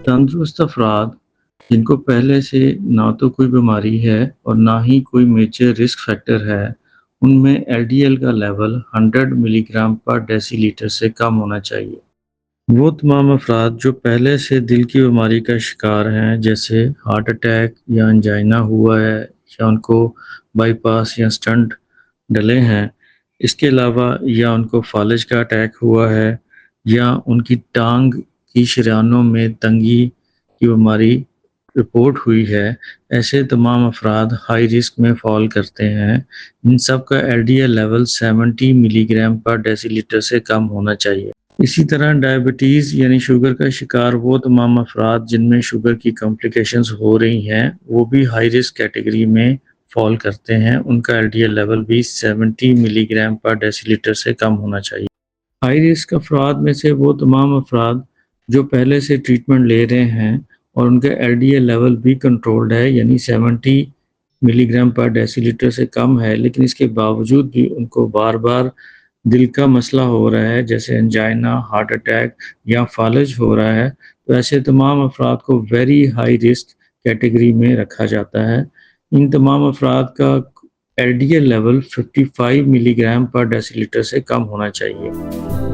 तंदुरुस्त अफराद जिनको पहले से ना तो कोई बीमारी है और ना ही कोई मेजर रिस्क फैक्टर है, उनमें एलडीएल का लेवल 100 मिलीग्राम पर डेसीलीटर से कम होना चाहिए। वो तमाम अफराद जो पहले से दिल की बीमारी का शिकार हैं, जैसे हार्ट अटैक या अंजाइना हुआ है या उनको बाईपास या स्टंट डले हैं, इसके अलावा या उनको फालिज का अटैक हुआ है या उनकी टांग की शरियानों में तंगी की बीमारी रिपोर्ट हुई है, ऐसे तमाम अफराद हाई रिस्क में फॉल करते हैं। इन सब का एलडीएल लेवल 70 मिलीग्राम पर डेसीलीटर से कम होना चाहिए। इसी तरह डायबिटीज़ यानी शुगर का शिकार वो तमाम अफराद जिनमें शुगर की कॉम्प्लिकेशंस हो रही हैं, वो भी हाई रिस्क कैटेगरी में फॉल करते हैं। उनका एलडीएल लेवल भी 70 मिलीग्राम पर डेसीलीटर से कम होना चाहिए। हाई रिस्क अफराद में से वो तमाम अफराद जो पहले से ट्रीटमेंट ले रहे हैं और उनका एलडीएल लेवल भी कंट्रोल्ड है, यानी 70 मिलीग्राम पर डेसीलीटर से कम है, लेकिन इसके बावजूद भी उनको बार बार दिल का मसला हो रहा है, जैसे एंजाइना, हार्ट अटैक या फालिज हो रहा है, तो ऐसे तमाम अफराद को वेरी हाई रिस्क कैटेगरी में रखा जाता है। इन तमाम अफराद का एलडीएल लेवल 55 मिलीग्राम पर डेसीलीटर से कम होना चाहिए।